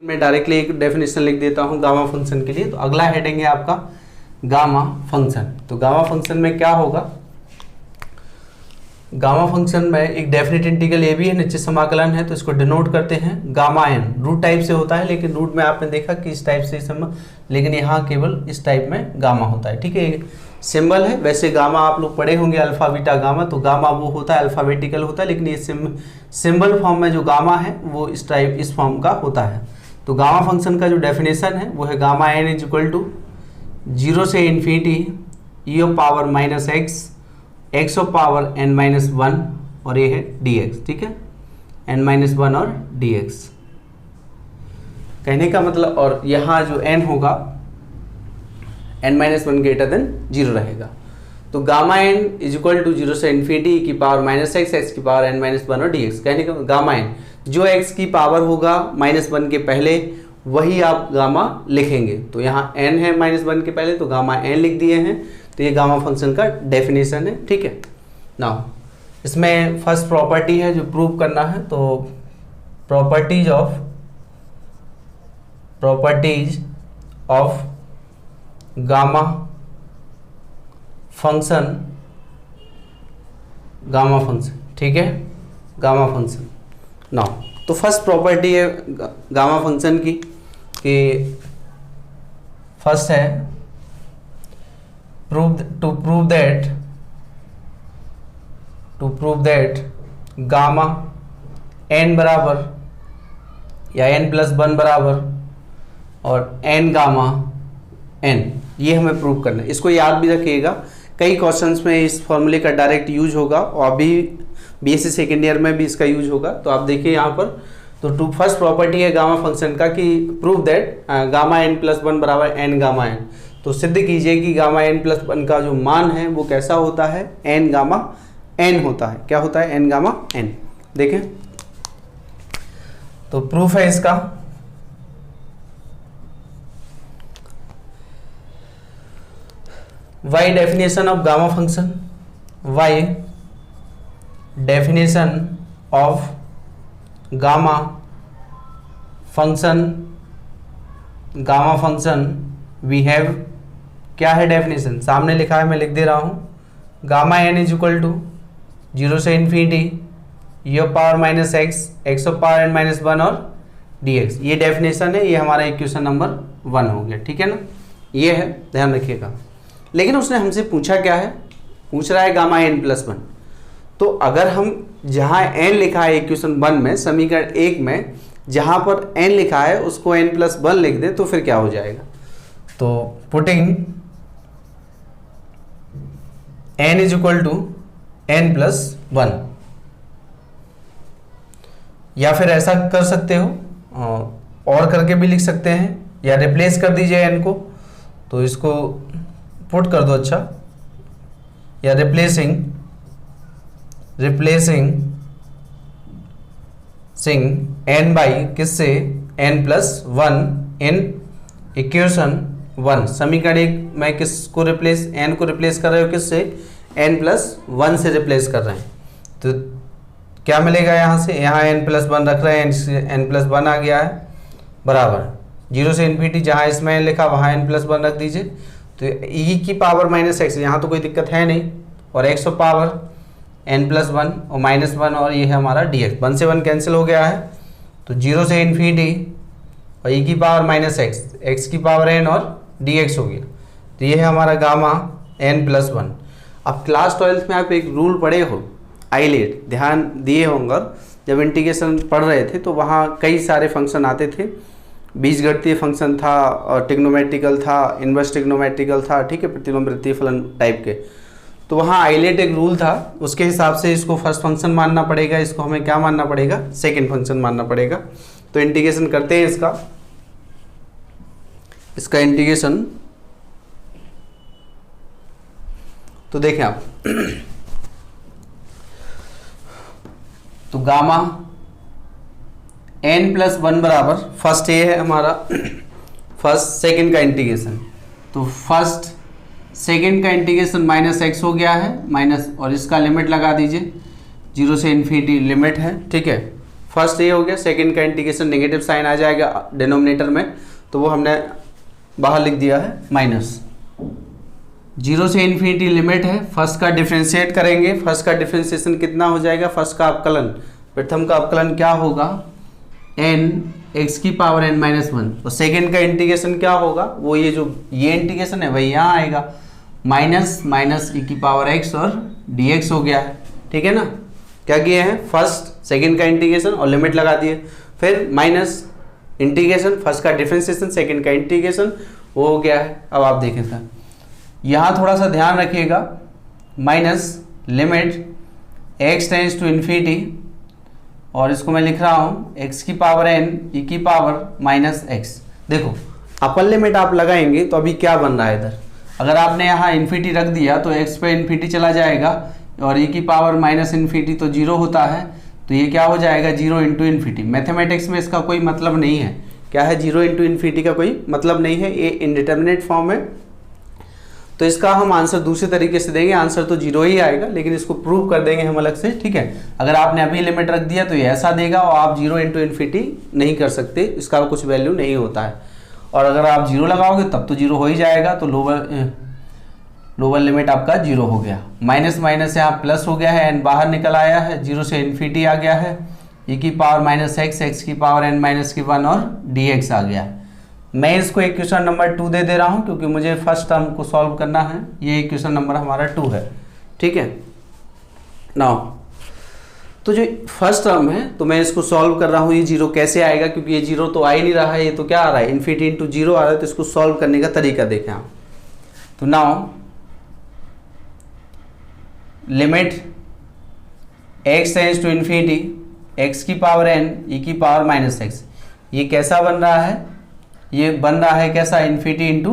मैं डायरेक्टली एक डेफिनेशन लिख देता हूँ गामा फंक्शन के लिए। तो अगला हेडिंग है आपका गामा फंक्शन। तो गामा फंक्शन में क्या होगा, गामा फंक्शन में एक डेफिनेट इंटीग्रल ए भी है, निश्चित समाकलन है, तो इसको डिनोट करते हैं गामा एन। रूट टाइप से होता है, लेकिन रूट में आपने देखा कि इस टाइप से लेकिन यहाँ केवल इस टाइप में गामा होता है। ठीक है, सिंबल है। वैसे गामा आप लोग पढ़े होंगे अल्फा बीटा गामा, तो गामा वो होता है अल्फाबेटिकल होता है, लेकिन ये सिंबल फॉर्म में जो गामा है वो इस टाइप इस फॉर्म का होता है। तो गामा फंक्शन का जो डेफिनेशन है वो है gamma n is equal to 0 से infinity e of power minus x of power n minus 1 और ये है dx। ठीक है, n माइनस 1 और dx कहने का मतलब, और यहाँ जो n होगा n माइनस 1 ग्रेटर देन 0 रहेगा। तो gamma n is equal to 0 से इन्फिनिटी की पावर माइनस एक्स की पावर n माइनस 1 और dx। कहने का गामा एन जो x की पावर होगा माइनस 1 के पहले वही आप गामा लिखेंगे। तो यहाँ n है माइनस 1 के पहले, तो गामा n लिख दिए हैं। तो ये गामा फंक्शन का डेफिनेशन है। ठीक है, नाउ इसमें फर्स्ट प्रॉपर्टी है जो प्रूव करना है। तो प्रॉपर्टीज ऑफ गामा फंक्शन, ठीक है, गामा फंक्शन। नाउ तो फर्स्ट प्रॉपर्टी है गामा फंक्शन की कि फर्स्ट है to prove that gamma n बराबर या n प्लस 1 बराबर और n गामा n, ये हमें प्रूव करना है। इसको याद भी रखिएगा, कई क्वेश्चंस में इस फॉर्मूले का डायरेक्ट यूज होगा और अभी बीएससी सेकेंड ईयर में भी इसका यूज होगा। तो आप देखिए यहाँ पर, तो फर्स्ट प्रॉपर्टी है गामा फंक्शन का कि prove that gamma n plus 1 बराबर n गामा n। तो सिद्ध कीजिए कि गामा n प्लस 1 का जो मान है वो कैसा होता है, n गामा n होता है। क्या होता है, n गामा n। देखें तो प्रूफ है इसका, y definition of gamma function, y definition of gamma function we have, क्या है डेफिनेशन, सामने लिखा है, मैं लिख दे रहा हूँ। Gamma n is equal to 0 से infinity e of power minus x of power n minus 1 और dx। ये डेफिनेशन है, ये हमारा इक्वेशन नंबर 1 हो गया। ठीक है ना, ये है, ध्यान रखिएगा। लेकिन उसने हमसे पूछा क्या है, पूछ रहा है गामा एन प्लस 1। तो अगर हम जहाँ n लिखा है इक्वेशन 1 में, समीकरण 1 में जहाँ पर n लिखा है उसको n प्लस 1 लिख दे तो फिर क्या हो जाएगा। तो putting n is equal to n plus 1, या फिर ऐसा कर सकते हो और करके भी लिख सकते हैं, या रिप्लेस कर दीजिए n को, तो इसको पुट कर दो, अच्छा, या रिप्लेसिंग n बाई किससे, n प्लस 1 इन इक्वेशन 1। समीकरण 1 में किसको रिप्लेस, n को रिप्लेस कर रहे हो किससे, n प्लस 1 से रिप्लेस कर रहे हैं। तो क्या मिलेगा यहाँ से, यहाँ n प्लस 1 रख रहे हैं, n प्लस 1 आ गया है बराबर 0 से इन्फिनिटी, जहाँ इसमें लिखा वहाँ n प्लस 1 रख दीजिए। तो e की पावर माइनस एक्स, यहाँ तो कोई दिक्कत है नहीं, और x of power n plus 1 और माइनस 1 और ये है हमारा dx। 1 से 1 कैंसिल हो गया है, तो 0 से इन्फिनिटी और e की पावर माइनस एक्स की पावर n और dx हो गया। तो ये है हमारा गामा n प्लस 1। अब क्लास 12th में आप एक रूल पढ़े हो, आइलेट, ध्यान दिए होंगे, जब इंटीग्रेशन पढ़ रहे थे तो वहाँ कई सारे फंक्शन आते थे। बीजगणितीय फंक्शन था और ट्रिग्नोमेट्रिकल था, इनवर्स ट्रिग्नोमेट्रिकल था, ठीक है, प्रतिलोम वृत्तीय फलन टाइप के। तो वहाँ आइलेट एक रूल था, उसके हिसाब से इसको फर्स्ट फंक्शन मानना पड़ेगा, इसको हमें क्या मानना पड़ेगा, सेकंड फंक्शन मानना पड़ेगा। तो इंटीग्रेशन करते हैं इसका इंटीग्रेशन। तो देखें आप तो गामा n प्लस 1 बराबर, फर्स्ट ये है हमारा फर्स्ट सेकंड का इंटीग्रेशन। तो फर्स्ट सेकंड का इंटीग्रेशन माइनस एक्स हो गया है, माइनस, और इसका लिमिट लगा दीजिए 0 से इन्फिनिटी लिमिट है, ठीक है। फर्स्ट ये हो गया, सेकंड का इंटीग्रेशन नेगेटिव साइन आ जाएगा डिनोमिनेटर में, तो वो हमने बाहर लिख दिया है माइनस। 0 से इन्फिनिटी लिमिट है, फर्स्ट का डिफ्रेंशिएट करेंगे, फर्स्ट का डिफ्रेंशिएशन कितना हो जाएगा, फर्स्ट का अवकलन, प्रथम का अवकलन क्या होगा n x की पावर n माइनस 1, और सेकेंड का इंटीग्रेशन क्या होगा, वो ये जो ये इंटीग्रेशन है वही यहाँ आएगा, माइनस माइनस e की पावर x और dx हो गया है, ठीक है ना। क्या किए हैं, फर्स्ट सेकेंड का इंटीग्रेशन और लिमिट लगा दिए, फिर माइनस इंटीग्रेशन, फर्स्ट का डिफरेंशिएशन सेकेंड का इंटीग्रेशन, वो हो गया है। अब आप देखें सर यहाँ थोड़ा सा ध्यान रखिएगा, minus limit x tends to infinity, और इसको मैं लिख रहा हूँ x की पावर n e की पावर माइनस x। देखो अपर लिमिट आप लगाएंगे तो अभी क्या बन रहा है इधर, अगर आपने यहाँ इन्फिनिटी रख दिया तो x पे इन्फिनिटी चला जाएगा और e की पावर माइनस इन्फिनिटी तो 0 होता है, तो ये क्या हो जाएगा 0 इंटू इन्फिनिटी। मैथमेटिक्स में इसका कोई मतलब नहीं है, क्या है 0 इंटू इन्फिनिटी का कोई मतलब नहीं है, ये इनडिटर्मिनेट फॉर्म है, तो इसका हम आंसर दूसरे तरीके से देंगे, आंसर तो 0 ही आएगा, लेकिन इसको प्रूव कर देंगे हम अलग से, ठीक है। अगर आपने अभी लिमिट रख दिया तो ये ऐसा देगा और आप 0 इंटू इन्फिनिटी नहीं कर सकते, इसका कुछ वैल्यू नहीं होता है, और अगर आप 0 लगाओगे तब तो 0 हो ही जाएगा, तो लोअर लिमिट आपका 0 हो गया, माइनस माइनस यहाँ प्लस हो गया है, n बाहर निकल आया है, 0 से इन्फिनिटी आ गया है, e की पावर माइनस x की पावर n माइनस की 1 और dx आ गया है। मैं इसको इक्वेशन नंबर 2 दे रहा हूँ क्योंकि मुझे फर्स्ट टर्म को सॉल्व करना है, ये इक्वेशन नंबर हमारा 2 है, ठीक है। नाउ तो जो फर्स्ट टर्म है तो मैं इसको सॉल्व कर रहा हूँ, ये 0 कैसे आएगा, क्योंकि ये 0 तो आ ही नहीं रहा है, ये तो क्या आ रहा है इन्फिनिटी इंटू 0 आ रहा है, तो इसको सॉल्व करने का तरीका देखें आप। तो now limit x tends to infinity x की पावर n e की पावर माइनस x, ये कैसा बन रहा है, ये बन रहा है कैसा इन्फिनिटी इंटू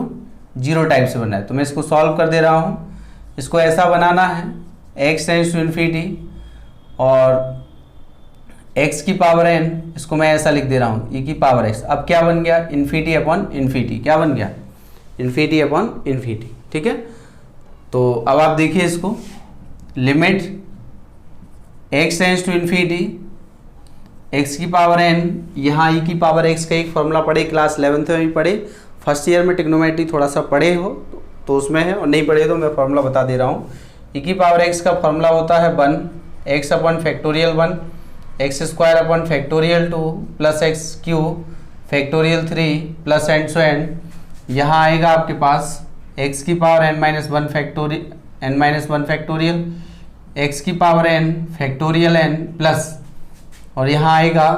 0 टाइप से बन रहा है, तो मैं इसको सॉल्व कर दे रहा हूँ। इसको ऐसा बनाना है x टेंड्स टू इन्फिनिटी और x की पावर n, इसको मैं ऐसा लिख दे रहा हूँ e की पावर x। अब क्या बन गया इन्फिनिटी अपॉन इन्फिनिटी, क्या बन गया इन्फिनिटी अपॉन इन्फिनिटी, ठीक है। तो अब आप देखिए इसको, limit x tends to infinity x की पावर n, यहाँ e की पावर x का एक फॉर्मूला पढ़े क्लास 11th में भी पढ़े, फर्स्ट ईयर में ट्रिग्नोमेट्री थोड़ा सा पढ़े हो तो उसमें है, और नहीं पढ़े तो मैं फॉर्मूला बता दे रहा हूँ। e की पावर x का फॉर्मूला होता है 1 x upon factorial 1 x square upon factorial 2 plus x cube factorial 3 plus and so and, यहाँ आएगा आपके पास x की power n minus 1 factorial x की power n factorial n plus, और यहाँ आएगा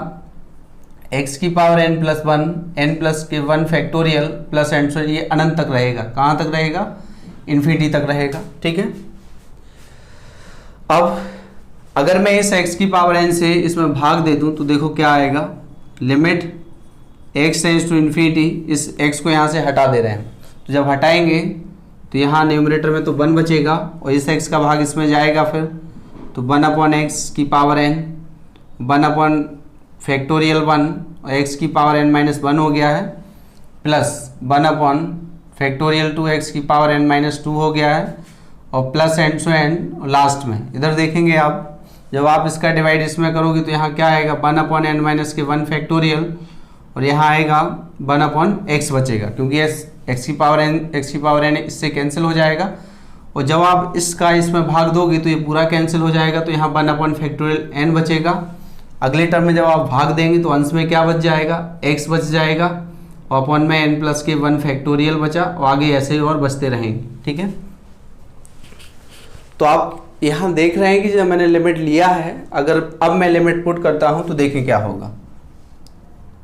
x की power n plus 1 n plus के 1 फैक्टोरियल प्लस एंड सो, ये अनंत तक रहेगा, कहाँ तक रहेगा इन्फिनिटी तक रहेगा, ठीक है। अब अगर मैं इस x की पावर n से इसमें भाग दे दूँ तो देखो क्या आएगा, limit x tends to infinity, इस x को यहाँ से हटा दे रहे हैं, तो जब हटाएंगे तो यहाँ न्यूमरेटर में तो 1 बचेगा और इस x का भाग इसमें जाएगा, फिर तो 1 अपॉन x की पावर n 1 अपॉन फैक्टोरियल 1 और x की पावर n माइनस 1 हो गया है, प्लस 1 अपॉन फैक्टोरियल 2 x की पावर n माइनस 2 हो गया है, और प्लस एंड सो एंड, और लास्ट में इधर देखेंगे आप, जब आप इसका डिवाइड इसमें करोगे तो यहाँ क्या आएगा 1 अपॉन n माइनस के 1 फैक्टोरियल, और यहाँ आएगा 1 अपॉन x बचेगा, क्योंकि x की पावर n इससे कैंसिल हो जाएगा, और जब आप इसका इसमें भाग दोगे तो ये पूरा कैंसिल हो जाएगा, तो यहाँ 1 अपॉन फैक्टोरियल n बचेगा। अगले टर्म में जब आप भाग देंगे तो अंश में क्या बच जाएगा x बच जाएगा, और अपॉन में n प्लस के 1 फैक्टोरियल बचा, और आगे ऐसे ही और बचते रहेंगे, ठीक है। तो आप यहाँ देख रहे हैं कि जब मैंने लिमिट लिया है, अगर अब मैं लिमिट पुट करता हूँ तो देखें क्या होगा।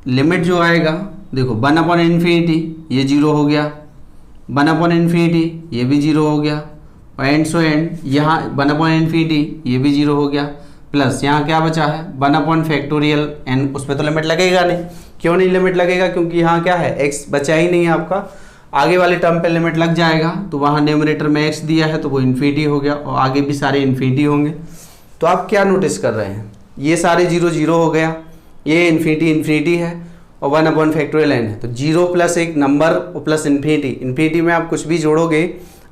लिमिट जो आएगा देखो 1 अपॉन इन्फिनिटी, ये 0 हो गया, 1 अपॉन इन्फिनिटी ये भी 0 हो गया, और एंड सो एंड यहाँ 1 अपॉन इन्फिनिटी ये भी 0 हो गया, प्लस यहाँ क्या बचा है 1 अपॉन फैक्टोरियल n, उस पर तो लिमिट लगेगा नहीं, क्यों नहीं लिमिट लगेगा, क्योंकि यहाँ क्या है x बचा ही नहीं है आपका, आगे वाले टर्म पे लिमिट लग जाएगा, तो वहाँ न्यूमरेटर में x दिया है तो वो इन्फिनिटी हो गया, और आगे भी सारे इन्फिनिटी होंगे। तो आप क्या नोटिस कर रहे हैं, ये सारे 0 0 हो गया, ये इन्फिनिटी है, और 1 अपॉन फैक्टोरियल n है, तो 0 प्लस एक नंबर और प्लस इन्फिनिटी में आप कुछ भी जोड़ोगे,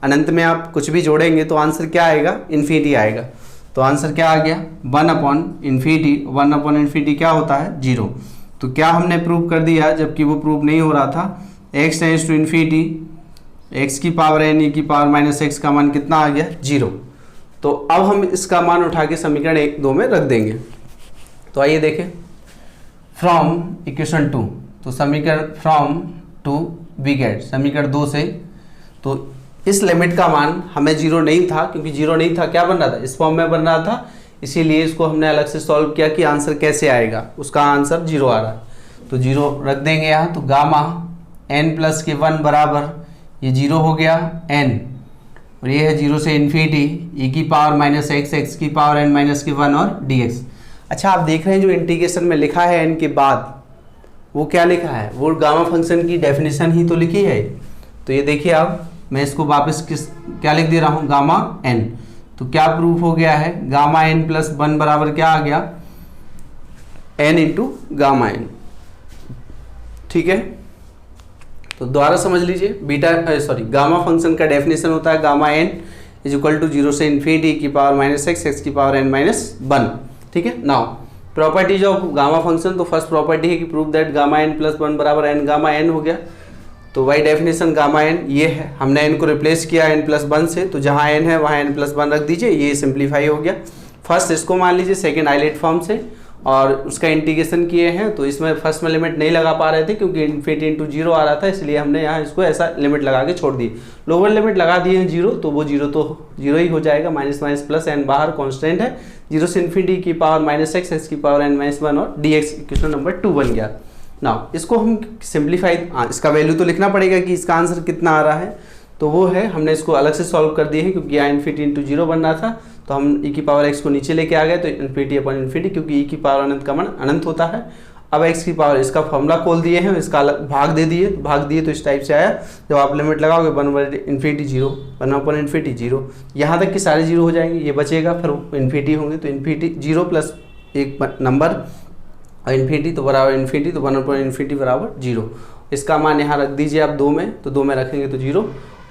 अनंत में आप कुछ भी जोड़ेंगे तो आंसर क्या आएगा इन्फिनिटी आएगा। तो आंसर क्या आ गया 1 अपॉन इन्फिनिटी। 1 अपॉन इन्फिनिटी क्या होता है 0। तो क्या हमने प्रूव कर दिया जबकि वो प्रूव नहीं हो रहा था। x tends to infinity, x की पावर n e की पावर माइनस x का मान कितना आ गया 0। तो अब हम इसका मान उठा के समीकरण 1-2 में रख देंगे। तो आइए देखें फ्रॉम इक्वेशन 2, तो समीकरण फ्रॉम 2 वी गेट समीकरण 2 से, तो इस लिमिट का मान हमें 0 नहीं था, क्योंकि 0 नहीं था क्या बन रहा था इस फॉर्म में बन रहा था, इसीलिए इसको हमने अलग से सॉल्व किया कि आंसर कैसे आएगा। उसका आंसर 0 आ रहा है तो 0 रख देंगे यहाँ। तो गामा n प्लस के 1 बराबर ये 0 हो गया n, और ये है 0 से इन्फिनिटी e की पावर माइनस x की पावर n माइनस के 1 और dx। अच्छा आप देख रहे हैं जो इंटीग्रेशन में लिखा है n के बाद वो क्या लिखा है, वो गामा फंक्शन की डेफिनेशन ही तो लिखी है। तो ये देखिए आप, मैं इसको वापस क्या लिख दे रहा हूँ गामा n। तो क्या प्रूफ हो गया है गामा n प्लस 1 बराबर क्या आ गया n इंटू गामा n। ठीक है, तो दोबारा समझ लीजिए गामा फंक्शन का डेफिनेशन होता है gamma n is equal to 0 से इन्फिनिटी की पावर माइनस x की पावर n माइनस 1। ठीक है, now properties of gamma function. तो फर्स्ट प्रॉपर्टी है कि prove that gamma n plus 1 बराबर n गामा n हो गया। तो वाई डेफिनेशन गामा n ये है, हमने n को रिप्लेस किया n प्लस 1 से, तो जहाँ n है वहाँ n प्लस 1 रख दीजिए, ये सिंप्लीफाई हो गया। फर्स्ट इसको मान लीजिए सेकेंड आइलेट फॉर्म से, और उसका इंटीग्रेशन किए हैं। तो इसमें फर्स्ट में लिमिट नहीं लगा पा रहे थे क्योंकि इन्फिनिटी इंटू 0 आ रहा था, इसलिए हमने यहाँ इसको ऐसा लिमिट लगा के छोड़ दी। लोअर लिमिट लगा दिए हैं 0, तो वो 0 तो 0 ही हो जाएगा, माइनस माइनस प्लस n बाहर कॉन्स्टेंट है, 0 से इन्फिनिटी की पावर माइनस x की पावर n माइनस 1 और dx इक्वेशन नंबर 2 बन गया। नाउ इसको हम सिंप्लीफाई, इसका वैल्यू तो लिखना पड़ेगा कि इसका आंसर कितना आ रहा है, तो वो है हमने इसको अलग से सॉल्व कर दिए हैं क्योंकि यहाँ इन्फिनिटी इंटू 0 बन रहा था, तो हम e की पावर x को नीचे लेके आ गए, तो इन्फिनिटी अपॉन इन्फिनिटी, क्योंकि e की पावर अनंत का मान अनंत होता है। अब x की पावर, इसका फॉर्मूला खोल दिए हैं, इसका अलग भाग दे दिए, भाग दिए तो इस टाइप से आया। जब आप लिमिट लगाओगे 1 इन्फिनिटी 0, 1 अपॉन इन्फिनिटी 0, यहाँ तक कि सारे 0 हो जाएंगे, ये बचेगा, फिर इन्फिनिटी होंगे, तो इन्फिनिटी 0 प्लस एक नंबर और इन्फिनिटी तो बराबर इन्फिनिटी, तो 1 अपॉन इन्फिनिटी बराबर 0। इसका मान यहाँ रख दीजिए आप 2 में, तो 2 में रखेंगे तो 0,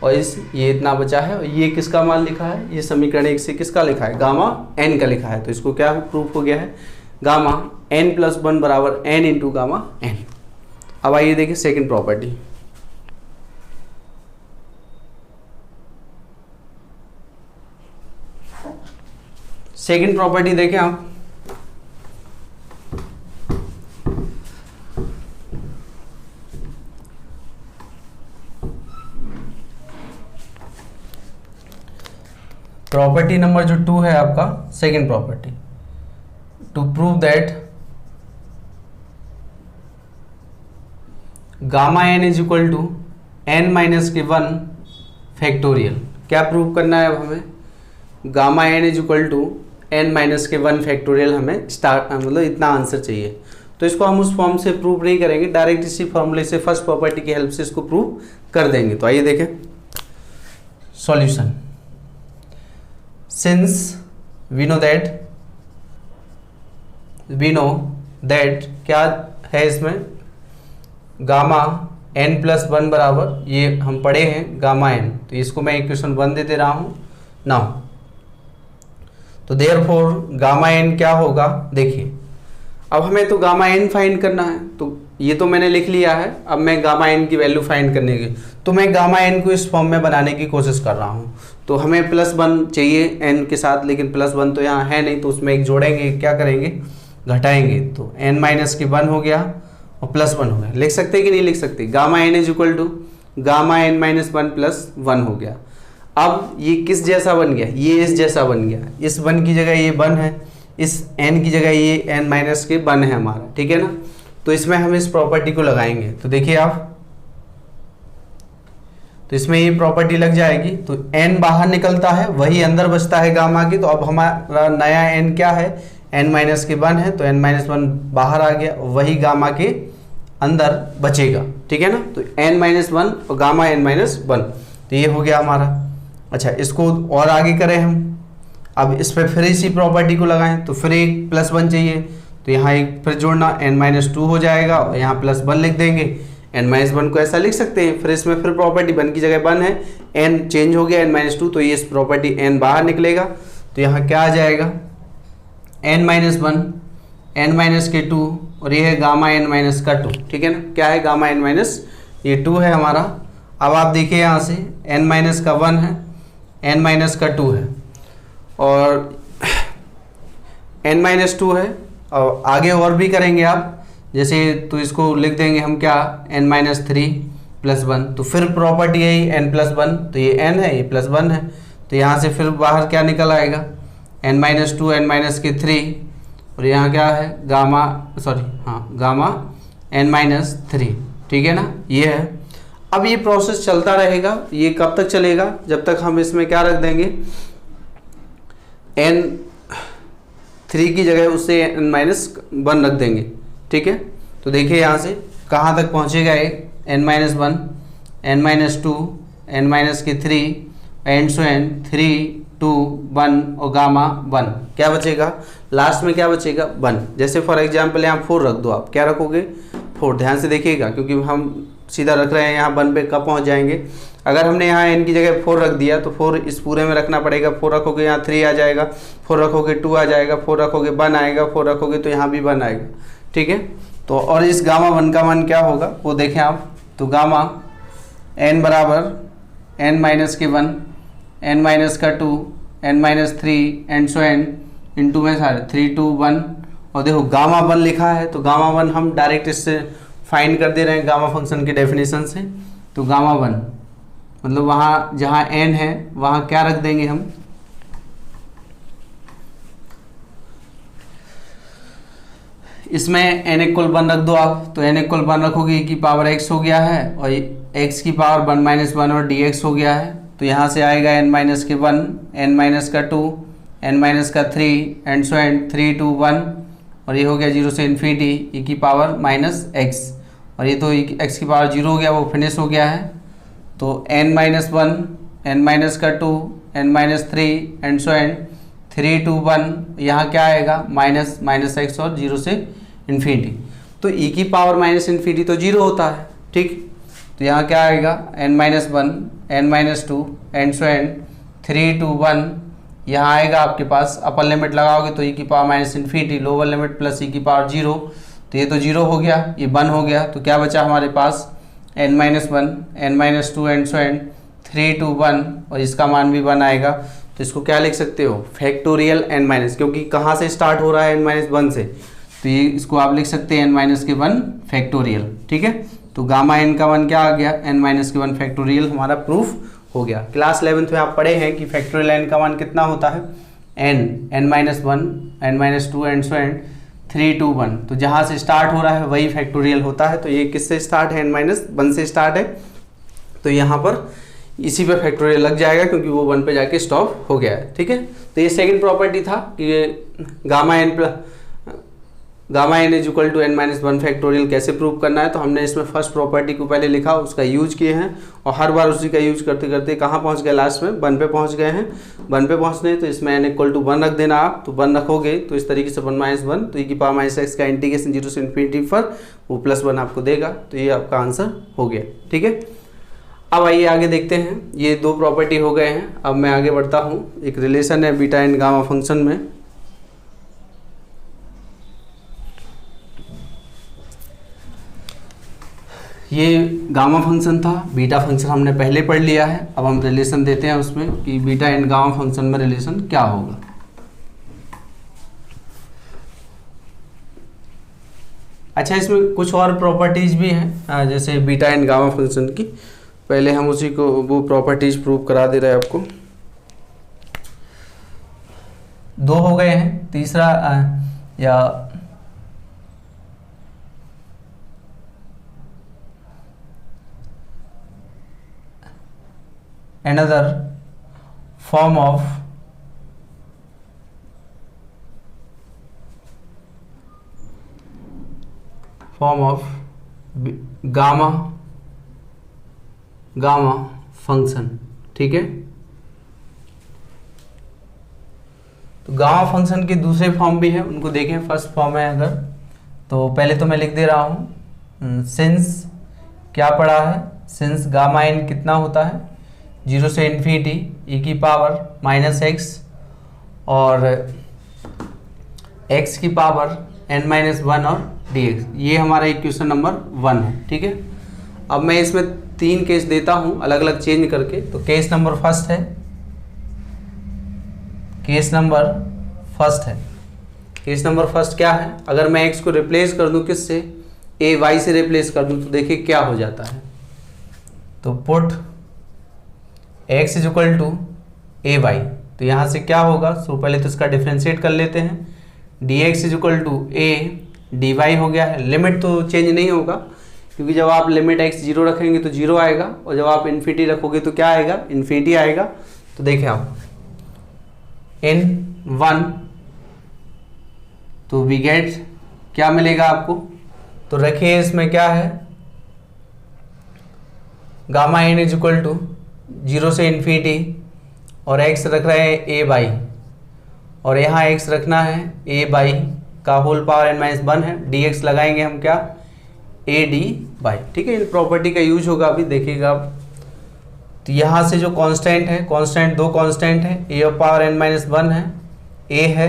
और ये इतना बचा है। और ये किसका मान लिखा है, ये समीकरण 1 से किसका लिखा है गामा n का लिखा है। तो इसको क्या प्रूफ हो गया है गामा n प्लस 1 बराबर n इंटू गामा n। अब आइए देखिए सेकंड प्रॉपर्टी। सेकंड प्रॉपर्टी देखें आप, प्रॉपर्टी नंबर जो 2 है आपका, second property, to prove that gamma n is equal to n minus के 1 फैक्टोरियल। क्या प्रूव करना है अब हमें, gamma n is equal to n minus के 1 फैक्टोरियल, हमें स्टार्ट मतलब इतना आंसर चाहिए। तो इसको हम उस फॉर्म से प्रूव नहीं करेंगे, डायरेक्ट इसी फॉर्मूले से फर्स्ट प्रॉपर्टी की हेल्प से इसको प्रूव कर देंगे। तो आइए देखें solution. Since we know that क्या है इसमें गामा n प्लस 1 बराबर, ये हम पढ़े हैं गामा n, तो इसको मैं इक्वेशन 1 दे रहा हूँ नाउ। तो देयरफॉर गामा n क्या होगा, देखिए अब हमें तो गामा n फाइंड करना है, तो ये तो मैंने लिख लिया है। अब मैं गामा n की वैल्यू फाइंड करने की, तो मैं गामा n को इस फॉर्म में बनाने की कोशिश कर रहा हूँ। तो हमें प्लस 1 चाहिए n के साथ, लेकिन प्लस 1 तो यहाँ है नहीं, तो उसमें एक जोड़ेंगे, क्या करेंगे घटाएंगे, तो n माइनस के 1 हो गया और प्लस 1 हो गया। लिख सकते कि नहीं लिख सकते, gamma n is equal to gamma n minus 1 plus 1 हो गया। अब ये किस जैसा बन गया, ये इस जैसा बन गया, इस 1 की जगह ये 1 है, इस n की जगह ये n माइनस के 1 है हमारा, ठीक है ना। तो इसमें हम इस प्रॉपर्टी को लगाएंगे, तो देखिए आप, तो इसमें ये प्रॉपर्टी लग जाएगी, तो n बाहर निकलता है वही अंदर बचता है गामा की। तो अब हमारा नया n क्या है, n माइनस के 1 है, तो n माइनस 1 बाहर आ गया, वही गामा के अंदर बचेगा, ठीक है ना। तो n माइनस 1 और गामा n माइनस 1, तो ये हो गया हमारा। अच्छा इसको और आगे करें हम, अब इस पर फिर इसी प्रॉपर्टी को लगाएं, तो फिर एक प्लस 1 चाहिए, तो यहाँ एक फिर जोड़ना n माइनस 2 हो जाएगा, और यहाँ प्लस 1 लिख देंगे। n माइनस 1 को ऐसा लिख सकते हैं, फिर इसमें फिर प्रॉपर्टी 1 की जगह 1 है, n चेंज हो गया n माइनस 2, तो ये इस प्रॉपर्टी n बाहर निकलेगा, तो यहाँ क्या आ जाएगा, n minus one, n minus के टू, और ये है गामा n माइनस का टू। ठीक है ना, क्या है गामा n माइनस, ये टू है हमारा। अब आप देखिए यहाँ से n माइनस का वन है, n माइनस का टू है, और n माइनस टू है, और आगे और भी करेंगे आप जैसे, तो इसको लिख देंगे हम क्या, n minus three plus one. तो फिर प्रॉपर्टी है n प्लस वन, तो ये n है, ये प्लस वन है, तो यहाँ से फिर बाहर क्या निकल आएगा, n minus two, n minus के थ्री, और यहाँ क्या है गामा, सॉरी हाँ गामा n माइनस थ्री। ठीक है ना, ये है। अब ये प्रोसेस चलता रहेगा, ये कब तक चलेगा, जब तक हम इसमें क्या रख देंगे, n थ्री की जगह उससे n माइनस वन रख देंगे। ठीक है, तो देखिए यहाँ से कहाँ तक पहुँचेगा ये, n minus one, n minus two, n minus के three, and so on, three, two, one, और गामा वन। क्या बचेगा लास्ट में, क्या बचेगा, वन। जैसे फॉर एग्जाम्पल यहाँ फोर रख दो, आप क्या रखोगे, फोर। ध्यान से देखिएगा क्योंकि हम सीधा रख रहे हैं, यहाँ वन पे कब पहुँच जाएंगे। अगर हमने यहाँ n की जगह फोर रख दिया तो फोर इस पूरे में रखना पड़ेगा। फोर रखोगे यहाँ थ्री आ जाएगा, फोर रखोगे टू आ जाएगा, फोर रखोगे वन आएगा, फोर रखोगे तो यहाँ भी वन आएगा। ठीक है, तो और इस गामा वन का मान क्या होगा वो देखें आप, तो गामा n बराबर n माइनस के वन, n माइनस का two, n minus three, and so on, into में सारे थ्री टू वन। और देखो गामा वन लिखा है, तो गामा वन हम डायरेक्ट इससे फाइंड कर दे रहे हैं गामा फंक्शन की डेफिनेशन से। तो गामा वन मतलब वहाँ जहाँ n है वहाँ क्या रख देंगे हम, इसमें n इक्वल वन रख दो आप, तो n इक्वल वन रखोगे की पावर x हो गया है, और x की पावर वन माइनस वन और dx हो गया है। तो यहाँ से आएगा n माइनस के वन, n माइनस का टू, n माइनस का three, and so and three two one, और ये हो गया जीरो से इन्फिनिटी e की पावर माइनस x, और ये तो x की पावर जीरो हो गया, वो फिनिश हो गया है। तो n minus one, n minus का two, n minus three, and so and three two one, यहाँ क्या आएगा माइनस माइनस एक्स और जीरो से इन्फिनिटी। तो e की पावर माइनस इन्फिनिटी तो जीरो होता है। ठीक, तो यहाँ क्या आएगा n minus one, n minus two, and so and three two one, यहाँ आएगा आपके पास अपर लिमिट लगाओगे तो e की power minus infinity, lower limit plus e की पावर जीरो, तो ये तो जीरो हो गया, ये वन हो गया। तो क्या बचा हमारे पास n minus one, n minus two, and so and three two one, और इसका मान भी वन आएगा। तो इसको क्या लिख सकते हो, फैक्टोरियल n माइनस, क्योंकि कहाँ से स्टार्ट हो रहा है n माइनस वन से, तो ये इसको आप लिख सकते हैं n माइनस के वन फैक्टोरियल। ठीक है, तो गामा n का वन क्या आ गया, n माइनस के वन फैक्टोरियल हमारा प्रूफ हो गया। क्लास 11th में आप पढ़े हैं कि फैक्टोरियल n का वन कितना होता है, n minus one, n minus two, and so and three two one. तो जहाँ से स्टार्ट हो रहा है वही फैक्टोरियल होता है। तो ये किससे स्टार्ट है, n माइनस वन से स्टार्ट है, तो यहाँ पर इसी पे फैक्टोरियल लग जाएगा क्योंकि वो वन पे जाके स्टॉप हो गया है। ठीक है, तो ये सेकंड प्रॉपर्टी था कि gamma n is equal to n minus one factorial कैसे प्रूव करना है। तो हमने इसमें फर्स्ट प्रॉपर्टी को पहले लिखा, उसका यूज किए हैं, और हर बार उसी का यूज करते करते कहाँ पहुँच गए, लास्ट में वन पे पहुँच गए हैं। वन पे पहुँचने तो इसमें n इक्वल टू वन रख देना आप, तो वन रखोगे तो इस तरीके से वन माइनस वन, तो e की पावर माइनस एक्स का इंटीग्रेशन जीरो से इन्फिनिटी पर वो प्लस वन आपको देगा। तो ये आपका आंसर हो गया। ठीक है, अब आइए आगे देखते हैं। ये दो प्रॉपर्टी हो गए हैं, अब मैं आगे बढ़ता हूँ। एक रिलेशन है बीटा एंड गामा फंक्शन में। ये गामा फंक्शन था, बीटा फंक्शन हमने पहले पढ़ लिया है। अब हम रिलेशन देते हैं उसमें कि बीटा एंड गामा फंक्शन में रिलेशन क्या होगा। अच्छा, इसमें कुछ और प्रॉपर्टीज भी हैं जैसे बीटा एंड गामा फंक्शन की। पहले हम उसी को वो प्रॉपर्टीज प्रूव करा दे रहे हैं आपको। दो हो गए हैं, तीसरा या another form of gamma function. ठीक है, तो गामा फंक्शन के दूसरे फॉर्म भी है, उनको देखें। फर्स्ट फॉर्म है अगर, तो पहले तो मैं लिख दे रहा हूँ सिंस क्या पढ़ा है, सिंस गामा इन कितना होता है, जीरो से इन्फिनिटी e की पावर माइनस एक्स, और x की पावर n-1 और dx, ये हमारा इक्वेशन नंबर 1 है। ठीक है, अब मैं इसमें 3 केस देता हूँ अलग अलग चेंज करके। तो केस नंबर फर्स्ट है, केस नंबर फर्स्ट क्या है, अगर मैं x को रिप्लेस कर दूं किससे, a y से रिप्लेस कर दूं, तो देखिए क्या हो जाता है। तो put x is equal to a y, तो यहाँ से क्या होगा, सो पहले तो इसका डिफ्रेंशिएट कर लेते हैं। dx is equal to a dy हो गया है। लिमिट तो चेंज नहीं होगा, क्योंकि जब आप लिमिट x 0 रखेंगे तो 0 आएगा, और जब आप इन्फिनिटी रखोगे तो क्या आएगा, इन्फिनिटी आएगा। तो देखिए आप n1, तो वी गेट क्या मिलेगा आपको, तो रखिए इसमें क्या है, gamma n is equal to 0 से इन्फिनिटी, और x रख रहे हैं a बाई, और यहाँ x रखना है a बाई का होल पावर n-1 है, dx लगाएंगे हम क्या, a d बाई। ठीक है, इन प्रॉपर्टी का यूज होगा अभी देखिएगा आप। तो यहाँ से जो कांस्टेंट है, कांस्टेंट 2 कांस्टेंट है, a ऑफ पावर n-1 है, a है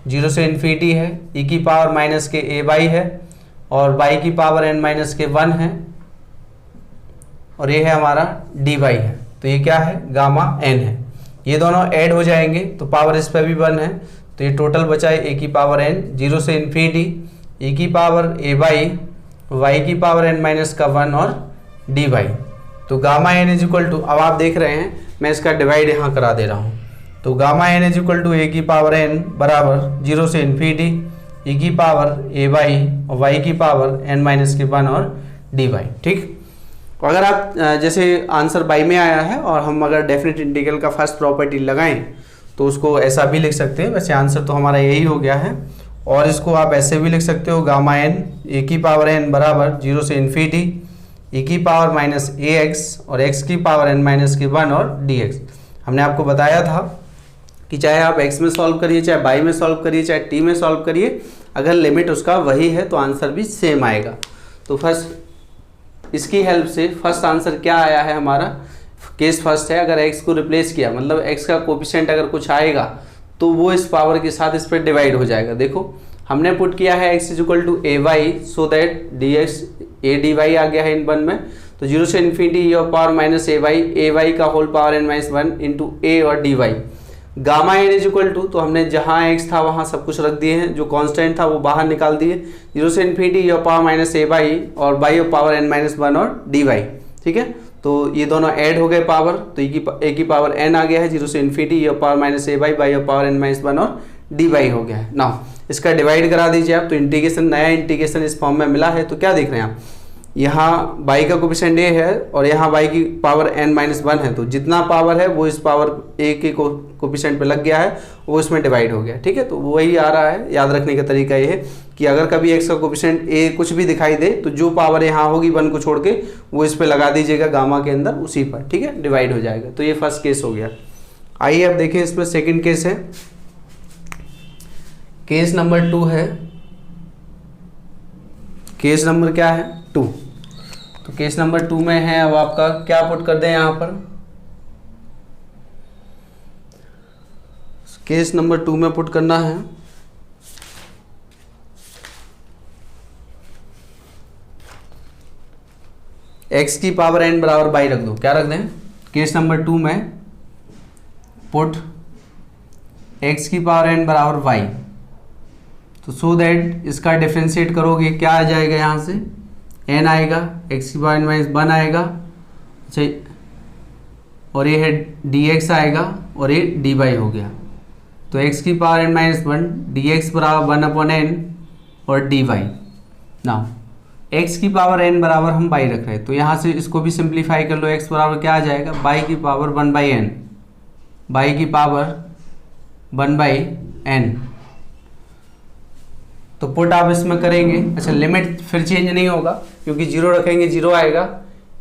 0 से इन्फिनिटी है, e की पावर माइनस के a बाई है, और y की पावर n-1 है, और ये है हमारा dy है। तो ये क्या है, गामा n है। ये दोनों ऐड हो जाएंगे तो पावर इस पर भी 1 है, तो ये टोटल बचा है a की पावर n 0 से इन्फिनिटी, e की पावर a बाई, y की पावर n-1 और dy। तो gamma n is equal to, अब आप देख रहे हैं मैं इसका डिवाइड यहाँ करा दे रहा हूँ। तो gamma n is equal to a की पावर n बराबर 0 से इन्फिनिटी, e की पावर a बाई और y की पावर n-1 और dy। ठीक, अगर आप जैसे आंसर बाई में आया है और हम अगर डेफिनेट इंटीग्रल का फर्स्ट प्रॉपर्टी लगाएं तो उसको ऐसा भी लिख सकते हैं। वैसे आंसर तो हमारा यही हो गया है, और इसको आप ऐसे भी लिख सकते हो, गामा n a की पावर n बराबर 0 से इन्फिनिटी, e की पावर माइनस ax और x की पावर n-1 और dx। हमने आपको बताया था कि चाहे आप x में सॉल्व करिए, चाहे y में सॉल्व करिए, चाहे t में सॉल्व करिए, अगर लिमिट उसका वही है तो आंसर भी सेम आएगा। तो फर्स्ट इसकी हेल्प से फर्स्ट आंसर क्या आया है हमारा, केस फर्स्ट है, अगर x को रिप्लेस किया, मतलब x का कोफिशिएंट अगर कुछ आएगा तो वो इस पावर के साथ इस पर डिवाइड हो जाएगा। देखो हमने पुट किया है x is equal to a y, so that dx a dy आ गया है इन 1 में, तो 0 से infinity e of power minus a y का whole power n-1 into a और dy। Gamma n is equal to, तो हमने जहाँ x था वहाँ सब कुछ रख दिए हैं, जो कांस्टेंट था वो बाहर निकाल दिए, 0 से infinity e of power minus a y और y ऑफ पावर n-1 और dy। ठीक है, तो ये दोनों ऐड हो गए पावर, तो a की पावर n आ गया है, 0 से infinity e of power minus a y, y of power n-1 और dy हो गया है। नाउ इसका डिवाइड करा दीजिए आप, तो इंटीग्रेशन, नया इंटीग्रेशन इस फॉर्म में मिला है। तो क्या देख रहे हैं आप, यहाँ y का कोफिशिएंट a है और यहाँ y की पावर n-1 है, तो जितना पावर है वो इस पावर a के कोफिशिएंट पे लग गया है, वो इसमें डिवाइड हो गया। ठीक है, तो वही आ रहा है। याद रखने का तरीका ये है कि अगर कभी x का कोफिशिएंट a कुछ भी दिखाई दे तो जो पावर यहाँ होगी 1 को छोड़ के वो इस पर लगा दीजिएगा गामा के अंदर, उसी पर। ठीक है, डिवाइड हो जाएगा। तो ये फर्स्ट केस हो गया। आइए अब देखें इसमें सेकेंड केस है, केस नंबर 2 है। केस नंबर क्या है, 2। तो केस नंबर 2 में है, अब आपका क्या पुट कर दें यहाँ पर, केस नंबर 2 में पुट करना है x की पावर n बराबर बाई रख दो। क्या रख दें, केस नंबर 2 में पुट x की पावर n बराबर y, तो सो दैट इसका डिफ्रेंशिएट करोगे क्या आ जाएगा, यहाँ से n आएगा, x की पावर n-1 आएगा, अच्छा, और ये है dx आएगा और ये dy हो गया। तो x की पावर n-1 dx बराबर 1/n और dy। नाउ x की पावर n बराबर हम y रख रहे हैं, तो यहाँ से इसको भी सिंप्लीफाई कर लो, x बराबर क्या आ जाएगा, y की पावर 1/n, y की पावर 1/n। तो पुट आप इसमें करेंगे, अच्छा लिमिट फिर चेंज नहीं होगा, क्योंकि 0 रखेंगे 0 आएगा,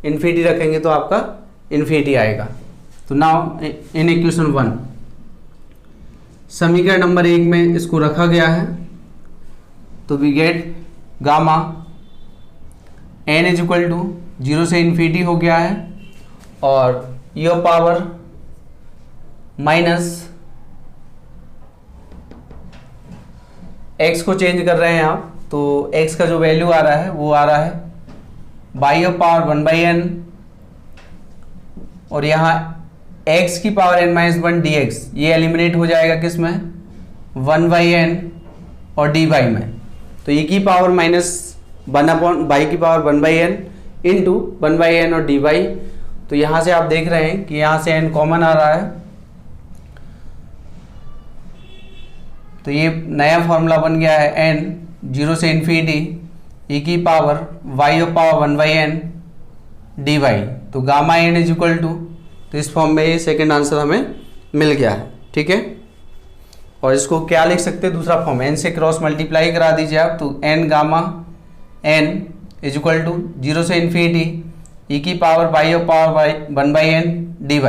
इन्फिनिटी रखेंगे तो आपका इन्फिनिटी आएगा। तो नाउ इन इक्वेशन 1 समीकरण नंबर 1 में इसको रखा गया है, तो we get gamma n is equal to 0 से इन्फिनिटी हो गया है, और e of power minus x को चेंज कर रहे हैं आप, तो x का जो वैल्यू आ रहा है वो आ रहा है बाई ऑफ पावर 1/n, और यहाँ x की पावर n-1 dx, ये एलिमिनेट हो जाएगा किस में, 1/n और dy में। तो e की पावर -1 बाई की पावर 1/n इंटू 1/n और dy। तो यहाँ से आप देख रहे हैं कि यहाँ से n कॉमन आ रहा है, तो ये नया फॉर्मूला बन गया है n 0 से इन्फिनिटी e की power y of power 1/n dy। तो gamma n is equal to, तो इस फॉर्म में ये सेकेंड आंसर हमें मिल गया है। ठीक है, और इसको क्या लिख सकते हैं, दूसरा फॉर्म n से क्रॉस मल्टीप्लाई करा दीजिए आप, तो n gamma n is equal to 0 से इन्फिनिटी e की power y of power 1/n dy।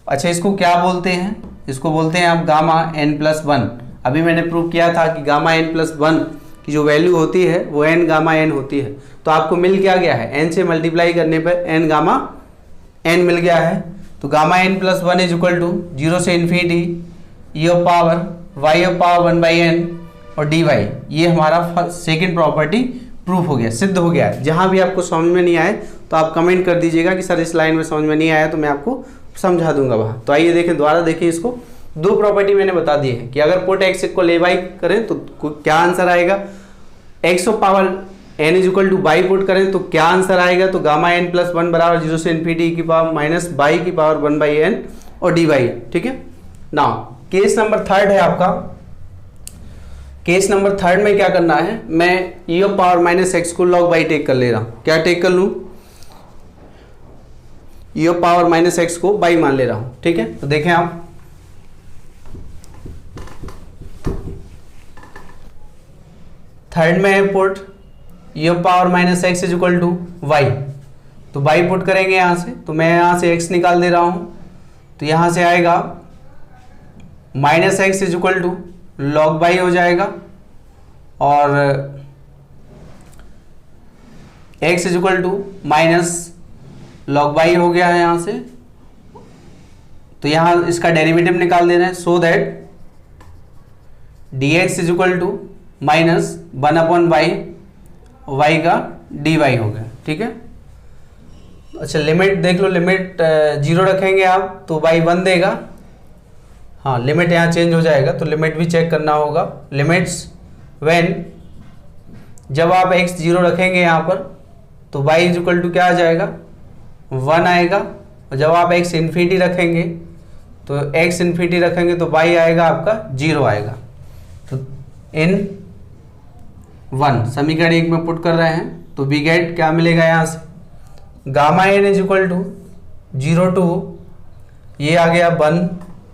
अच्छा, इसको क्या बोलते हैं, इसको बोलते हैं आप गामा n+1। अभी मैंने प्रूव किया था कि गामा n+1 की जो वैल्यू होती है वो n गामा n होती है। तो आपको मिल क्या गया है, n से मल्टीप्लाई करने पर n गामा n मिल गया है। तो gamma n+1 is equal to 0 से infinity e of power y of power 1/n और dy। ये हमारा सेकंड प्रॉपर्टी प्रूफ हो गया, सिद्ध हो गया है। जहाँ भी आपको समझ में नहीं आए तो आप कमेंट कर दीजिएगा कि सर इस लाइन में समझ में नहीं आया, तो मैं आपको समझा दूंगा वहाँ। तो आइए देखें, दोबारा देखिए इसको। दो प्रॉपर्टी मैंने बता दी है कि अगर put x equal a by करें तो क्या आंसर आएगा, x of power n is equal two by put करें तो क्या आंसर आएगा, तो गामा n+1 बराबर 0 से इन्फिनिटी की पावर माइनस बाई की पावर 1/n और dy। ठीक है, नाउ केस नंबर थर्ड है आपका। केस नंबर थर्ड में क्या करना है, मैं e ऑफ पावर -x को log बाई टेक कर ले रहा हूँ। क्या टेक कर लूँ, e ऑफ पावर -x को बाई मान ले रहा हूँ। ठीक है, तो देखें आप, थर्ड में है put e of power -x is equal to y, तो बाई पुट करेंगे यहाँ से, तो मैं यहाँ से x निकाल दे रहा हूँ, तो यहाँ से आएगा -x is equal to log y हो जाएगा, और x is equal to minus log y हो गया है यहाँ से। तो यहाँ इसका डेरिवेटिव निकाल दे रहे हैं, so that dx is equal to minus 1/y y का dy हो गया। ठीक है, अच्छा लिमिट देख लो, लिमिट 0 रखेंगे आप तो y 1 देगा। हाँ, लिमिट यहाँ चेंज हो जाएगा, तो लिमिट भी चेक करना होगा। लिमिट्स व्हेन, जब आप x 0 रखेंगे यहाँ पर तो y इज इक्वल टू क्या आ जाएगा, 1 आएगा, और जब आप x इन्फिनिटी रखेंगे तो x इन्फिनिटी रखेंगे तो y आएगा आपका 0 आएगा। तो इन 1 समीकरण 1 में पुट कर रहे हैं, तो वी गेट क्या मिलेगा यहाँ से, gamma n is equal to 0 to, ये आ गया 1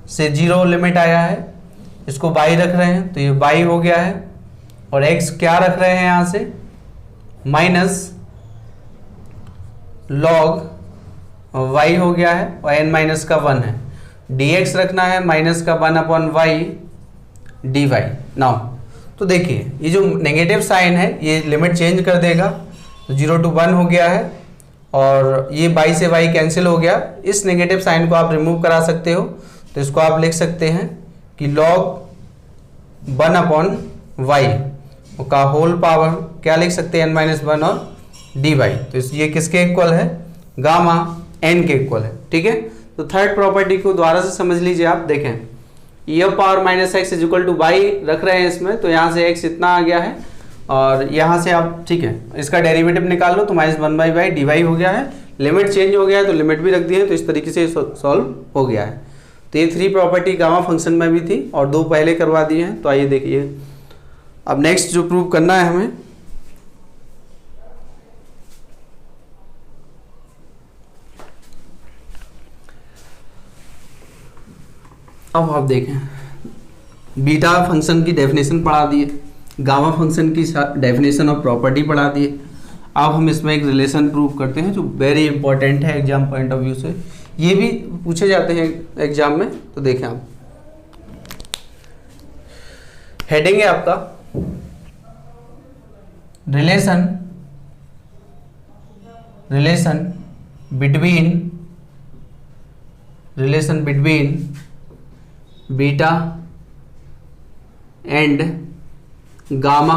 से 0 लिमिट आया है, इसको बाई रख रहे हैं तो ये बाई हो गया है, और x क्या रख रहे हैं यहाँ से, माइनस लॉग y हो गया है, और n माइनस का 1 है, dx रखना है माइनस का 1/y dy। नाउ तो देखिए, ये जो नेगेटिव साइन है ये लिमिट चेंज कर देगा, तो 0 to 1 हो गया है, और ये बाई से y कैंसिल हो गया। इस नेगेटिव साइन को आप रिमूव करा सकते हो, तो इसको आप लिख सकते हैं कि log 1/y का होल पावर क्या लिख सकते हैं, n-1 और dy। तो ये किसके इक्वल है, गामा n के इक्वल है। ठीक है, तो थर्ड प्रॉपर्टी को दोबारा से समझ लीजिए आप। देखें, e of power -x is equal two by रख रहे हैं इसमें, तो यहाँ से x इतना आ गया है, और यहाँ से आप, ठीक है, इसका डेरिवेटिव निकाल लो तो -1/y dy हो गया है। लिमिट चेंज हो गया है तो लिमिट भी रख दी है, तो इस तरीके से सॉल्व हो गया है। तो ये 3 प्रॉपर्टी गामा फंक्शन में भी थी और 2 पहले करवा दी हैं। तो आइए देखिए, अब नेक्स्ट जो प्रूव करना है हमें, अब आप देखें, बीटा फंक्शन की डेफिनेशन पढ़ा दिए, गामा फंक्शन की डेफिनेशन और प्रॉपर्टी पढ़ा दिए। अब हम इसमें एक रिलेशन प्रूव करते हैं जो वेरी इंपॉर्टेंट है एग्जाम पॉइंट ऑफ व्यू से, ये भी पूछे जाते हैं एग्जाम में। तो देखें आप, हेडिंग है आपका relation between beta and gamma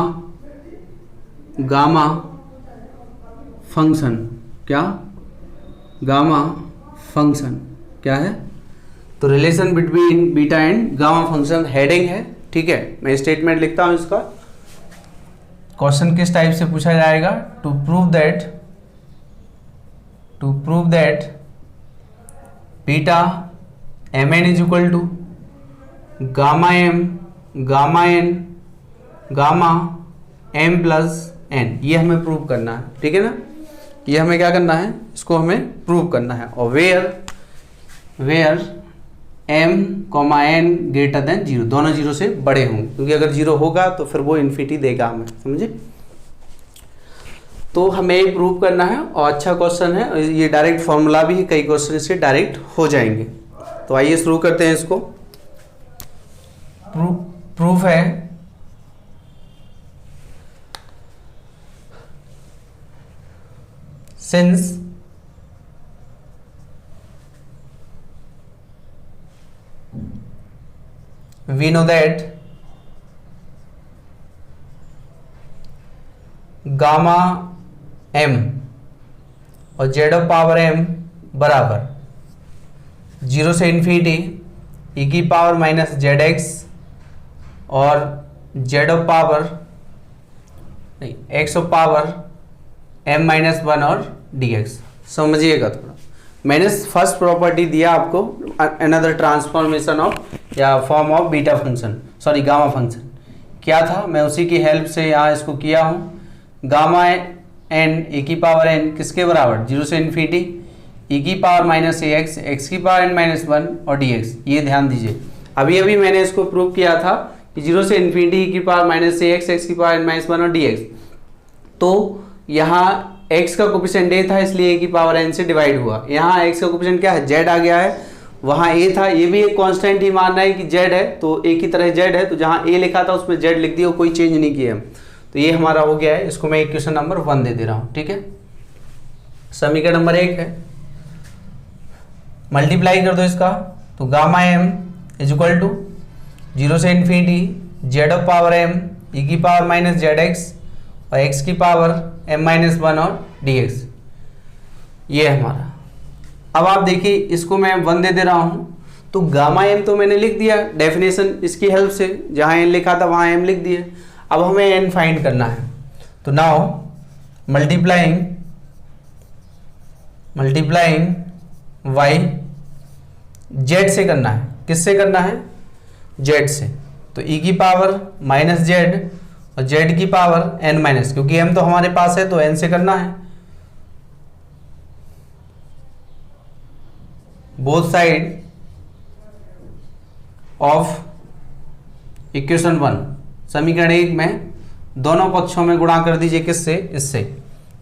function, क्या गामा फंक्शन क्या है, तो relation between beta and gamma function heading है। ठीक है, मैं स्टेटमेंट लिखता हूं इसका। क्वेश्चन किस टाइप से पूछा जाएगा, to prove that beta m n is equal to gamma m gamma m plus n, ये हमें प्रूव करना है। ठीक है ना, ये हमें क्या करना है, इसको हमें प्रूव करना है। और where m comma n greater than zero, दोनों जीरो से बड़े होंगे, क्योंकि अगर जीरो होगा तो फिर वो इन्फिनिटी देगा हमें, समझे। तो हमें ये प्रूव करना है और अच्छा क्वेश्चन है, ये डायरेक्ट फॉर्मूला भी है, कई क्वेश्चन इससे डायरेक्ट हो जाएंगे। तो आइए शुरू करते हैं इसको। प्रूफ है since we know that gamma m और z ऑफ पावर m बराबर 0 से इन्फिनिटी e की पावर माइनस जेड एक्स और z ऑफ पावर नहीं x of power m minus one और dx, समझिएगा थोड़ा। मैंने फर्स्ट प्रॉपर्टी दिया आपको, अनदर ट्रांसफॉर्मेशन ऑफ या form of beta function, sorry gamma function क्या था, मैं उसी की हेल्प से यहाँ इसको किया हूँ। गामा एन ए की पावर एन किसके बराबर, 0 से इन्फिनिटी e की पावर माइनस ए एक्स, एक्स की पावर एन माइनस वन और dx, ये ध्यान दीजिए। अभी मैंने इसको प्रूव किया था कि 0 से इन्फिनिटी e की पावर माइनस ए एक्स, एक्स की पावर एन माइनस वन और dx, तो यहाँ x का कोफिशिएंट a था इसलिए a की पावर n से डिवाइड हुआ। यहाँ x का कोफिशिएंट क्या है, z आ गया है, वहाँ a था, ये भी एक कांस्टेंट ही मानना है कि z है, तो a की तरह z है, तो जहाँ a लिखा था उसमें z लिख दिया, कोई चेंज नहीं किया। तो ये हमारा हो गया है, इसको मैं इक्वेशन नंबर 1 दे रहा हूँ। ठीक है, समीकरण नंबर 1 है, मल्टीप्लाई कर दो इसका, तो gamma m is equal to 0 से infinity z of power m e की पावर माइनस जेड एक्स और x की पावर m माइनस वन और dx, ये है हमारा। अब आप देखिए इसको मैं 1 दे रहा हूँ, तो गामा m तो मैंने लिख दिया डेफिनेशन इसकी हेल्प से, जहाँ n लिखा था वहाँ m लिख दिए। अब हमें n फाइंड करना है, तो नाउ मल्टीप्लाइंग y z से करना है, किससे करना है, z से, तो e की पावर माइनस जेड और z की पावर n माइनस, क्योंकि m तो हमारे पास है तो n से करना है। बोथ साइड ऑफ इक्वेशन 1, समीकरण 1 में दोनों पक्षों में गुणा कर दीजिए, किससे, इससे।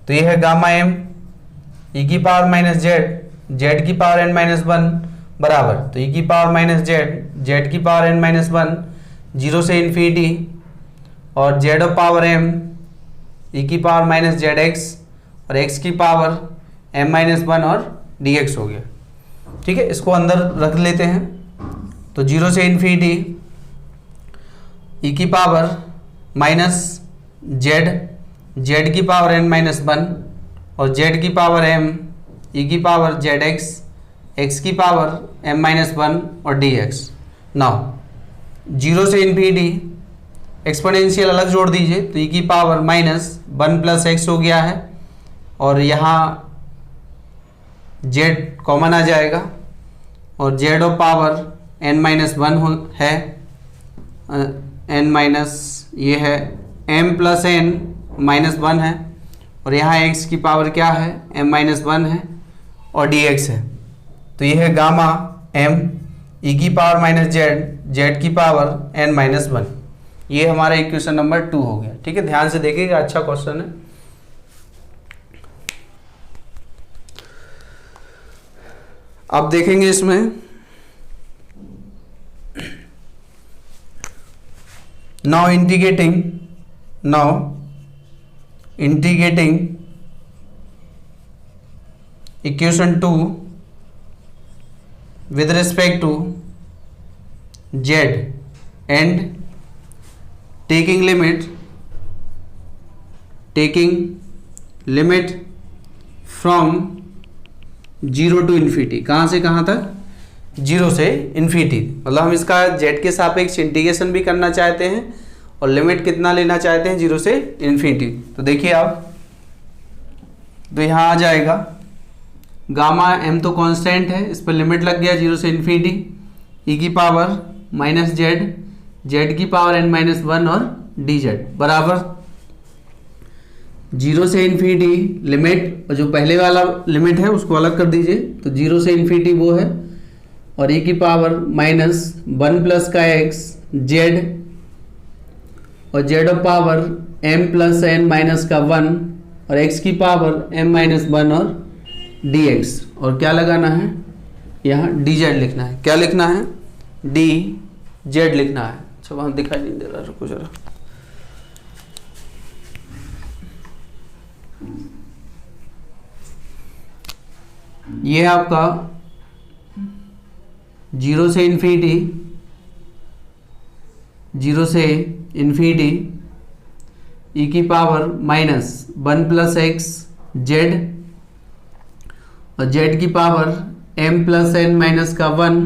तो यह है गामा m e की पावर माइनस जेड, z की पावर n माइनस वन बराबर, तो e की पावर माइनस जेड, z की पावर n माइनस वन, 0 से इन्फिनिटी और z of power m e की पावर माइनस जेड एक्स और x की पावर m माइनस वन और dx हो गया। ठीक है, इसको अंदर रख लेते हैं, तो 0 से इन्फिनिटी e की पावर माइनस z की पावर n माइनस वन और z की पावर m e की पावर जेड एक्स, x की पावर m माइनस वन और dx। नाउ 0 से इन्फिनिटी एक्सपोनेंशियल अलग जोड़ दीजिए, तो e की power minus one plus x हो गया है, और यहाँ z कॉमन आ जाएगा और z of power n minus one है, n माइनस ये है m plus n minus one है, और यहाँ x की पावर क्या है, m माइनस वन है और dx है। तो ये है गामा m e की पावर माइनस z की पावर n माइनस वन, ये हमारा इक्वेशन नंबर 2 हो गया। ठीक है, ध्यान से देखिएगा, अच्छा क्वेश्चन है। अब देखेंगे इसमें now integrating equation 2 with respect to z and taking limit taking limit from 0 to infinity. कहाँ से कहाँ तक? 0 से इन्फिनिटी। मतलब हम इसका जेड के सापेक्ष इंटीग्रेशन भी करना चाहते हैं और लिमिट कितना लेना चाहते हैं? 0 से इन्फिनिटी। तो देखिए आप, तो यहाँ आ जाएगा गामा एम तो कांस्टेंट है, इस पर लिमिट लग गया 0 से इन्फिनिटी, ई की पावर माइनस जेड, जेड की पावर एन माइनस 1 और डी जेड बराबर 0 से इन्फिनिटी लिमिट, और जो पहले वाला लिमिट है उसको अलग कर दीजिए, तो 0 से इन्फिनिटी वो है, और ई की पावर माइनस 1 प्लस का एक्स जेड, और z of power m plus n minus का 1, और एक्स की पावर एम माइनस 1 और डी एक्स, और क्या लगाना है यहाँ? डी जेड लिखना है। क्या लिखना है? डी जेड लिखना है। अच्छा वहाँ दिखाई नहीं दे रहा, रुको जरा। ये है आपका 0 से इन्फिनिटी, 0 से इन्फिनिटी ई की power minus 1 plus x z, और जेड की power m plus n minus का 1,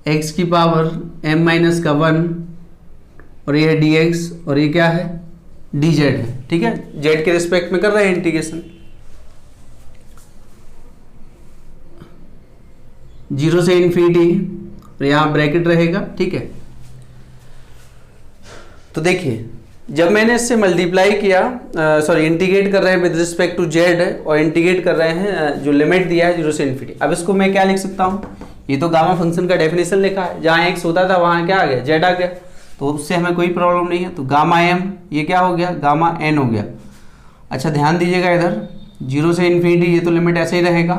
एक्स की पावर एम माइनस का 1, और ये है डी एक्स, और ये क्या है? डी जेड है। ठीक है, जेड के रिस्पेक्ट में कर रहे हैं इंटीग्रेशन। 0 से इन्फिनिटी, और यहाँ ब्रैकेट रहेगा। ठीक है, तो देखिए जब मैंने इससे मल्टीप्लाई किया, सॉरी इंटीग्रेट कर रहे हैं विद रिस्पेक्ट टू जेड, और इंटीग्रेट कर रहे हैं जो लिमिट दिया है 0 से इन्फिनिटी। अब इसको मैं क्या लिख सकता हूँ? ये तो गामा फंक्शन का डेफिनेशन लिखा है, जहाँ एक्स होता था वहाँ क्या आ गया? जेड आ गया, तो उससे हमें कोई प्रॉब्लम नहीं है। तो गामा एम ये क्या हो गया? गामा एन हो गया। अच्छा ध्यान दीजिएगा इधर 0 से इन्फिनिटी, ये तो लिमिट ऐसे ही रहेगा।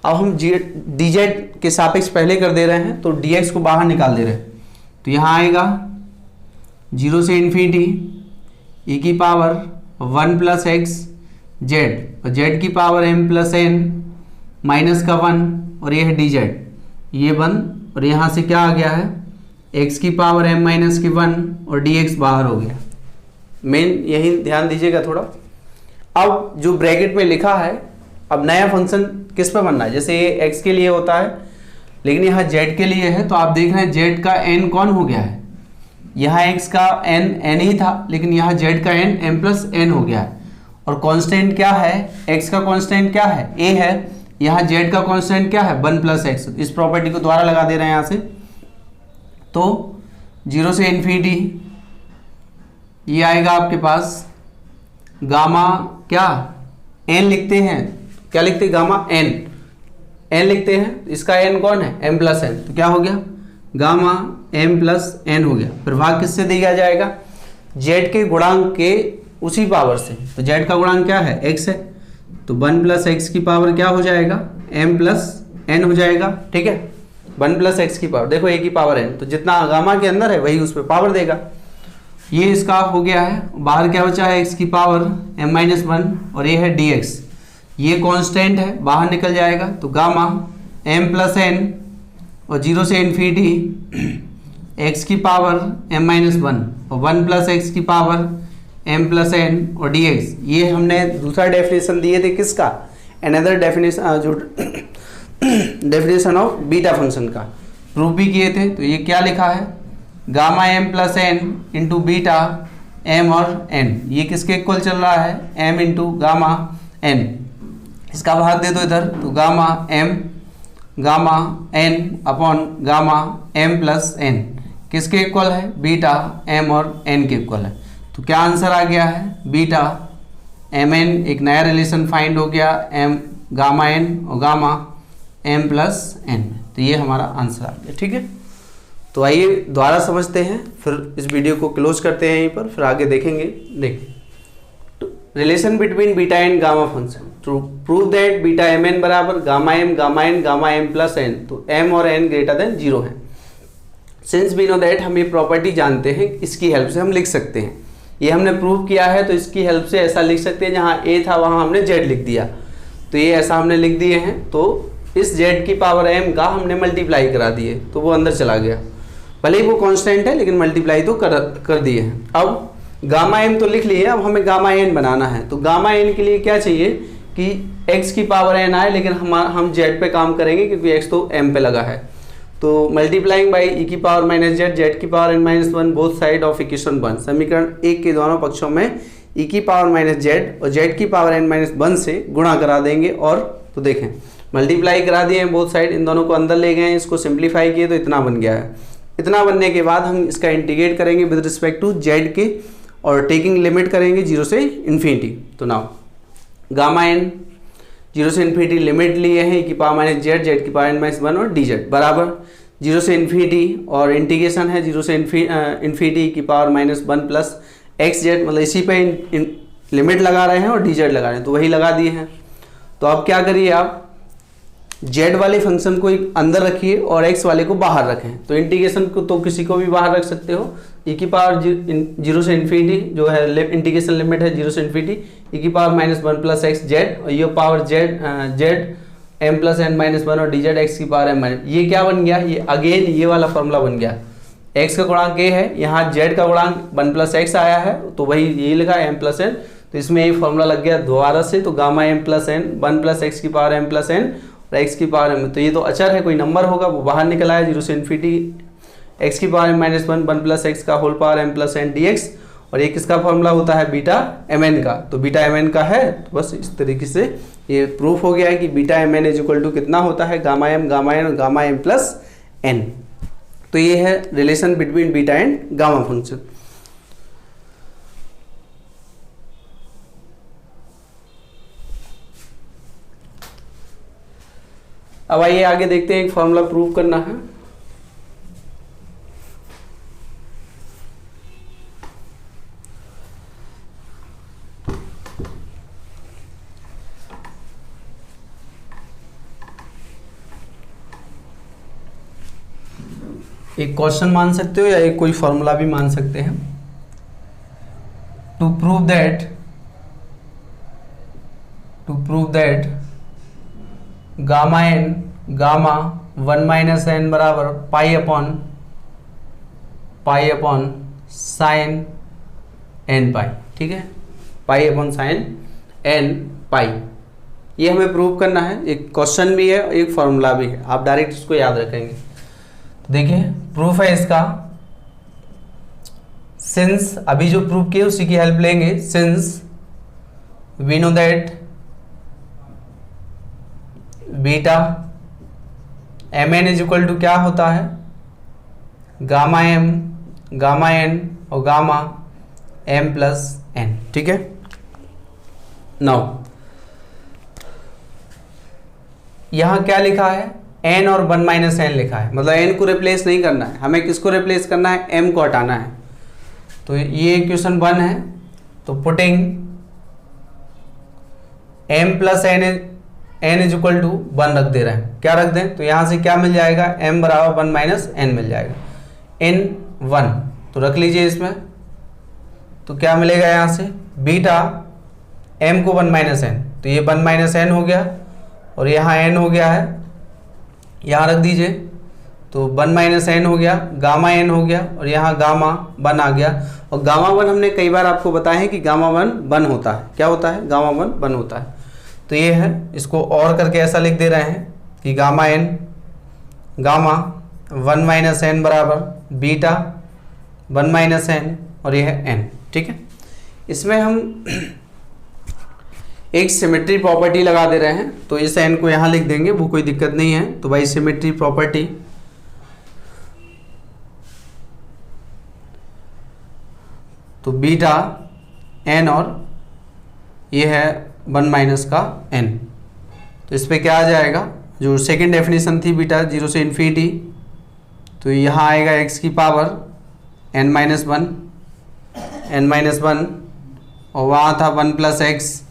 अब हम डी जेड के सापेक्ष पहले कर दे रहे हैं, तो डी एक्स को बाहर निकाल दे रहे हैं, तो यहाँ आएगा 0 से इन्फिनिटी ई की पावर 1 प्लस एक्स जेड, और जेड की power m plus n minus का 1, और ये है डी जेड, ये बंद, और यहाँ से क्या आ गया है? एक्स की पावर एम माइनस की 1 और डी एक्स बाहर हो गया। मेन यही ध्यान दीजिएगा थोड़ा। अब जो ब्रैकेट में लिखा है, अब नया फंक्शन किस पे बनना है? जैसे ये एक्स के लिए होता है, लेकिन यहाँ जेड के लिए है, तो आप देख रहे हैं जेड का एन कौन हो गया है? यहाँ एक्स का एन ही था, लेकिन यहाँ जेड का एन एम प्लस एन हो गया है। और कांस्टेंट क्या है? एक्स का कांस्टेंट क्या है? ए है। यहाँ जेड का कांस्टेंट क्या है? 1 प्लस एक्स। इस प्रॉपर्टी को दोबारा लगा दे रहे हैं यहाँ से, तो 0 से इन्फिनिटी ये आएगा आपके पास गामा क्या? एन लिखते हैं। क्या लिखते हैं? गामा एन लिखते हैं। इसका एन कौन है? M plus n. तो क्या हो गया? गामा एम प्लस एन हो गया। फिर भाग किससे दिया जाएगा? जेड के गुणांक के उसी पावर से। तो जेड का गुणांक क्या है? एक्स है, तो 1 प्लस एक्स की पावर क्या हो जाएगा? एम प्लस एन हो जाएगा। ठीक है, 1 प्लस एक्स की पावर, देखो ए की पावर एन, तो जितना गामा के अंदर है वही उस पर पावर देगा। ये इसका हो गया है। बाहर क्या बचा है? एक्स की पावर एम माइनस 1, और ये है डी एक्स, ये कांस्टेंट है, बाहर निकल जाएगा। तो गामा एम प्लस एन, और 0 से इन्फिनिटी एक्स की पावर एम माइनस 1 और 1 प्लस एक्स की पावर एम प्लस एन और डी एक्स। ये हमने दूसरा डेफिनेशन दिए थे किसका? अनदर डेफिनेशन, जो डेफिनेशन ऑफ बीटा फंक्शन का प्रूफ भी किए थे। तो ये क्या लिखा है? Gamma m plus n into beta m और एन। ये किसके इक्वल चल रहा है? M into gamma n. इसका भाग दे दो इधर, तो gamma m gamma n upon gamma m plus n किसके इक्वल है? बीटा एम और एन के इक्वल है। तो क्या आंसर आ गया है? बीटा एम एन, एक नया रिलेशन फाइंड हो गया, एम गामा एन और गामा एम प्लस एन। तो ये हमारा आंसर आ गया। ठीक है, तो आइए दोबारा समझते हैं, फिर इस वीडियो को क्लोज करते हैं यहीं पर, फिर आगे देखेंगे। देखिए relation between beta and gamma function, to prove that beta m n बराबर gamma n gamma m plus n, तो एम और एन ग्रेटर देन 0 है। सिंस वी नो दैट, हम ये प्रॉपर्टी जानते हैं, इसकी हेल्प से हम लिख सकते हैं। ये हमने प्रूव किया है, तो इसकी हेल्प से ऐसा लिख सकते हैं, जहाँ ए था वहाँ हमने जेड लिख दिया, तो ये ऐसा हमने लिख दिए हैं। तो इस जेड की पावर एम का हमने मल्टीप्लाई करा दिए, तो वो अंदर चला गया, भले ही वो कांस्टेंट है लेकिन मल्टीप्लाई तो कर दिए हैं। अब गामा एम तो लिख लिए, अब हमें गामा एन बनाना है। तो गामा एन के लिए क्या चाहिए कि x की पावर n आए, लेकिन हम z पे काम करेंगे क्योंकि x तो m पे लगा है। तो मल्टीप्लाइंग बाई e की पावर माइनस जेड, जेड की power n minus one, both side of equation 1। समीकरण 1 के दोनों पक्षों में e की पावर माइनस जेड और z की पावर n माइनस वन से गुणा करा देंगे। और तो देखें मल्टीप्लाई करा दिए हैं बोथ साइड, इन दोनों को अंदर ले गए हैं, इसको सिंप्लीफाई किए तो इतना बन गया है। इतना बनने के बाद हम इसका इंटीग्रेट करेंगे विद रिस्पेक्ट टू z के, और टेकिंग लिमिट करेंगे 0 से इन्फिनिटी। तो नाउ गामा एन 0 से इन्फिनिटी लिमिट लिए हैं e की पावर माइनस जेड, जेड की पावर n माइनस वन और dz बराबर 0 से इन्फिनिटी, और इंटीग्रेशन है 0 से इन्फिनिटी की power minus one plus x Z, मतलब इसी पे लिमिट लगा रहे हैं और dz लगा रहे हैं, तो वही लगा दिए हैं। तो अब क्या करिए, आप z वाले फंक्शन को अंदर रखिए और x वाले को बाहर रखें। तो इंटीग्रेशन को तो किसी को भी बाहर रख सकते हो, e की पावर 0 से इन्फिनिटी जो है इंटीग्रेशन लिमिट है 0 से इन्फिनिटी e की power minus one plus x z, और ये power Z m plus n minus one और dz x की पावर m माइनस, ये क्या बन गया, ये अगेन ये वाला फॉर्मूला बन गया। x का गुणांक a है, यहाँ z का गुणांक 1 प्लस एक्स आया है, तो वही ये लिखा m प्लस n, तो इसमें ये फॉर्मूला लग गया दोबारा से। तो gamma m plus n 1 plus x की पावर m प्लस n और x की पावर m, तो ये तो अचर है, कोई नंबर होगा वो बाहर निकल आया 0 से इन्फिनिटी x की power m minus one, 1 plus x का whole power m plus n dx, और ये किसका फॉर्मूला होता है, बीटा mn का। तो बीटा mn का है, तो बस इस तरीके से ये प्रूफ हो गया है कि beta mn is equal to कितना होता है, गामा m और गामा m प्लस n। तो ये है relation between beta and gamma function. अब आइए आगे देखते हैं, एक फॉर्मूला प्रूव करना है। एक क्वेश्चन मान सकते हो या एक कोई फॉर्मूला भी मान सकते हैं। To prove that gamma n gamma 1 minus n बराबर pi upon sine n pi, ठीक है, pi upon sine n pi, ये हमें प्रूव करना है। एक क्वेश्चन भी है और एक फॉर्मूला भी है, आप डायरेक्ट इसको याद रखेंगे। देखिए प्रूफ है इसका, सिंस अभी जो प्रूफ किए उसी की हेल्प लेंगे। Since we know that beta m n is equal to क्या होता है, गामा एम, गामा एन और गामा एम प्लस एन, ठीक है। नाउ यहां क्या लिखा है, n और 1 माइनस एन लिखा है, मतलब n को रिप्लेस नहीं करना है, हमें किसको रिप्लेस करना है, m को हटाना है। तो ये इक्वेशन 1 है, तो putting m plus n is equal to 1 रख दे रहे हैं, क्या रख दें, तो यहाँ से क्या मिल जाएगा, m बराबर 1 माइनस एन मिल जाएगा, n 1 तो रख लीजिए इसमें। तो क्या मिलेगा यहाँ से, बीटा m को 1 माइनस एन, तो ये 1 माइनस एन हो गया और यहाँ n हो गया है, यहाँ रख दीजिए, तो 1 माइनस एन हो गया, गामा एन हो गया और यहाँ गामा 1 आ गया। और गामा 1 हमने कई बार आपको बताया है कि गामा 1 होता है, क्या होता है, गामा 1 होता है। तो ये है, इसको और करके ऐसा लिख दे रहे हैं कि गामा 1 माइनस एन बराबर बीटा 1 माइनस एन और ये है n, ठीक है। इसमें हम एक सिमेट्री प्रॉपर्टी लगा दे रहे हैं, तो इस n को यहाँ लिख देंगे, वो कोई दिक्कत नहीं है। तो भाई सिमेट्री प्रॉपर्टी, तो बीटा n और ये है 1 माइनस का n, तो इस पे क्या आ जाएगा, जो सेकंड डेफिनेशन थी बीटा 0 से इन्फिनिटी, तो यहाँ आएगा x की पावर n माइनस वन और वहाँ था 1 प्लस एक्स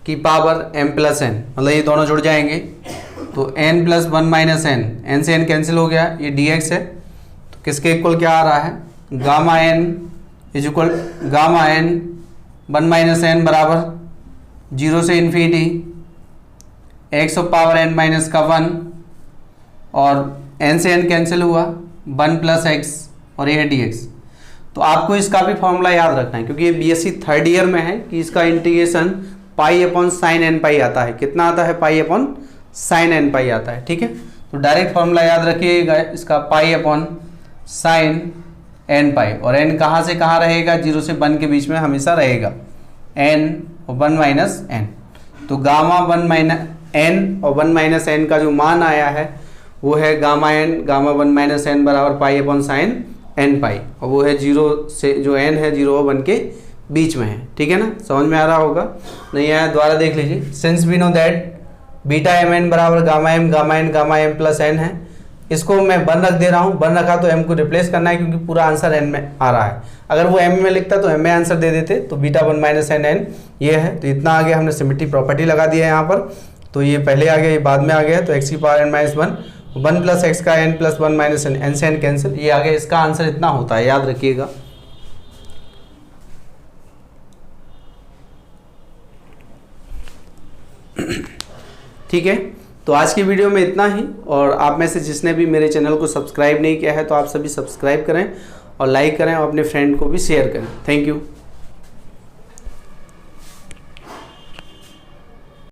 की पावर m प्लस n, मतलब ये दोनों जुड़ जाएंगे, तो n प्लस 1 माइनस n से n कैंसिल हो गया, ये dx है। तो किसके इक्वल क्या आ रहा है, gamma n is equal gamma n 1 minus n बराबर 0 से infinity x power n minus का 1 और n से n कैंसिल हुआ 1 प्लस एक्स और ये है dx। तो आपको इसका भी फॉर्मूला याद रखना है, क्योंकि ये बीएससी थर्ड ईयर में है कि इसका integration pi upon sine n pi आता है। कितना आता है? Pi upon sine n pi आता है। ठीक है, तो डायरेक्ट फॉर्मूला याद रखिएगा इसका, पाई अपॉन साइन एन पाई, और एन कहाँ से कहाँ रहेगा? 0 से 1 के बीच में हमेशा रहेगा, एन और 1 माइनस एन। तो गामा 1 माइनस एन और 1 माइनस एन का जो मान आया है वो है gamma n, gamma 1 minus n बराबर pi upon sine n pi, और वो है 0 से जो एन है 0 और 1 के बीच में है। ठीक है ना, समझ में आ रहा होगा? नहीं आया दोबारा देख लीजिए। Since we know that beta m n बराबर gamma m gamma m plus n है, इसको मैं 1 रख दे रहा हूँ। 1 रखा तो m को रिप्लेस करना है, क्योंकि पूरा आंसर n में आ रहा है। अगर वो m में लिखता तो m में आंसर दे देते, तो बीटा 1 माइनस एन एन ये है। तो इतना आगे हमने सिमेट्री प्रॉपर्टी लगा दिया है यहाँ पर, तो ये पहले आ गया, ये बाद में आ गया। तो x की power n minus 1 plus x का n plus 1 minus n, n से एन कैंसिल, ये आ गया। इसका आंसर इतना होता है, याद रखिएगा। ठीक है, तो आज की वीडियो में इतना ही, और आप में से जिसने भी मेरे चैनल को सब्सक्राइब नहीं किया है तो आप सभी सब्सक्राइब करें और लाइक करें और अपने फ्रेंड को भी शेयर करें। Thank you.